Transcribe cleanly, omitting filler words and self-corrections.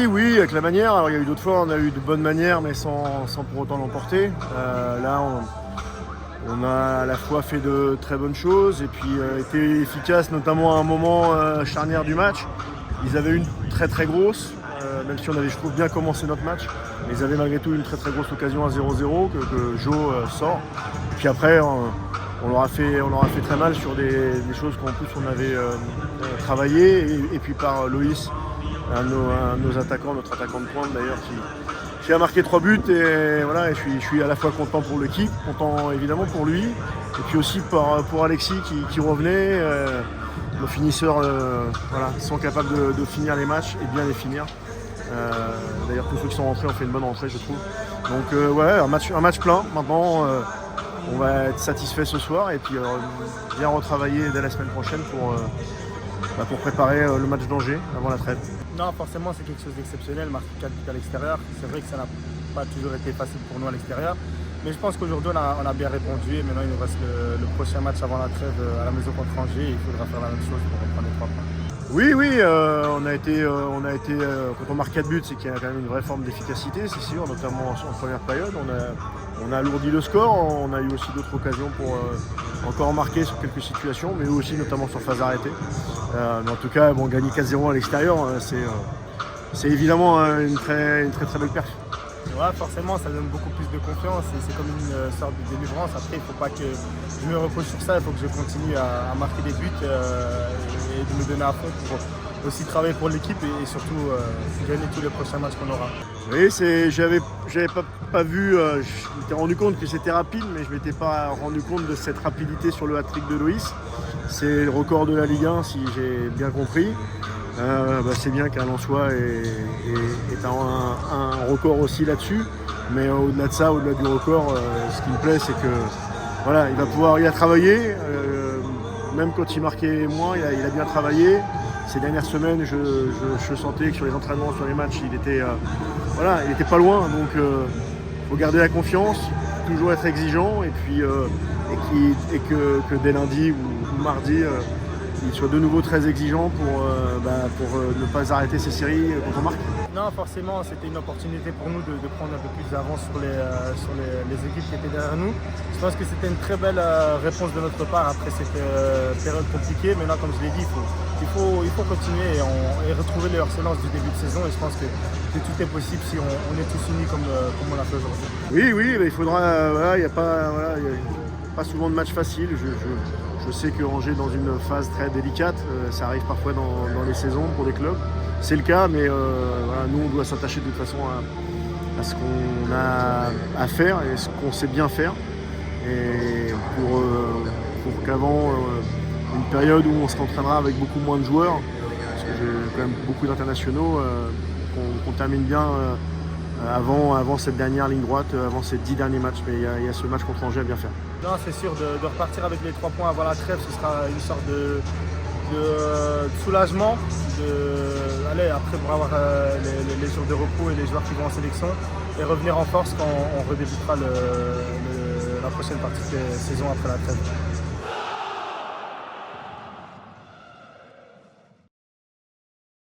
Oui, avec la manière. Alors il y a eu d'autres fois, on a eu de bonnes manières, mais sans pour autant l'emporter. Là, on a à la fois fait de très bonnes choses et puis été efficace, notamment à un moment charnière du match. Ils avaient une très très grosse, même si on avait, je trouve, bien commencé notre match. Mais ils avaient malgré tout une très très grosse occasion à 0-0 que Joe sort. Et puis après, on leur a fait très mal sur des choses qu'en plus on avait travaillé. Et puis par Loïs, un de nos attaquants, notre attaquant de pointe d'ailleurs, qui a marqué 3 buts. Et voilà, et je suis à la fois content pour l'équipe, content évidemment pour lui, et puis aussi pour Alexis qui revenait. Nos finisseurs voilà, sont capables de finir les matchs et bien les finir. D'ailleurs, tous ceux qui sont rentrés ont fait une bonne rentrée, je trouve. Donc ouais, un match plein. Maintenant, on va être satisfait ce soir et puis bien retravailler dès la semaine prochaine pour préparer le match d'Angers avant la trêve. Non, forcément, c'est quelque chose d'exceptionnel, marquer 4 buts à l'extérieur. C'est vrai que ça n'a pas toujours été facile pour nous à l'extérieur. Mais je pense qu'aujourd'hui, on a bien répondu et maintenant, il nous reste le prochain match avant la trêve à la maison contre Angers. Il faudra faire la même chose pour reprendre les 3 points. Oui, on a été quand on marque 4 buts, c'est qu'il y a quand même une vraie forme d'efficacité, c'est sûr, notamment en première période. On a alourdi le score, on a eu aussi d'autres occasions pour encore marquer sur quelques situations, mais aussi notamment sur phase arrêtée. Mais en tout cas, gagner 4-0 à l'extérieur, c'est évidemment une très belle perf. Ouais, forcément, ça donne beaucoup plus de confiance et c'est comme une sorte de délivrance. Après, il ne faut pas que je me repose sur ça, il faut que je continue à marquer des buts et de me donner à fond pour aussi travailler pour l'équipe et surtout gagner tous les prochains matchs qu'on aura. Oui, j'avais pas vu, je m'étais rendu compte que c'était rapide, mais je ne m'étais pas rendu compte de cette rapidité sur le hat-trick de Loïs. C'est le record de la Ligue 1, si j'ai bien compris. C'est bien qu'un Lensois ait un record aussi là-dessus, mais au-delà de ça, au-delà du record, ce qui me plaît, c'est que voilà, il a travaillé, même quand il marquait moins, il a bien travaillé. Ces dernières semaines, je sentais que sur les entraînements, sur les matchs, il était pas loin, donc faut garder la confiance, toujours être exigeant, et puis que dès lundi ou mardi, il soit de nouveau très exigeant pour ne pas arrêter ses séries quand on marque. Non, forcément, c'était une opportunité pour nous de prendre un peu plus d'avance sur les équipes qui étaient derrière nous. Je pense que c'était une très belle réponse de notre part après cette période compliquée. Maintenant, comme je l'ai dit, il faut continuer et retrouver les hors-séances du début de saison. Et je pense que tout est possible si on est tous unis comme on l'a fait aujourd'hui. Oui, mais il faudra. Il n'y a pas souvent de matchs faciles. Je sais que Angers est dans une phase très délicate, ça arrive parfois dans les saisons pour des clubs. C'est le cas, mais nous on doit s'attacher de toute façon à ce qu'on a à faire et ce qu'on sait bien faire. Et pour qu'avant une période où on se entraînera avec beaucoup moins de joueurs, parce que j'ai quand même beaucoup d'internationaux, qu'on termine bien avant cette dernière ligne droite, avant ces 10 derniers matchs. Mais il y a ce match contre Angers à bien faire. Non, c'est sûr, de repartir avec les 3 points avant la trêve, ce sera une sorte de soulagement. Après pour avoir les jours de repos et les joueurs qui vont en sélection et revenir en force quand on redébutera la prochaine partie de saison après la trêve.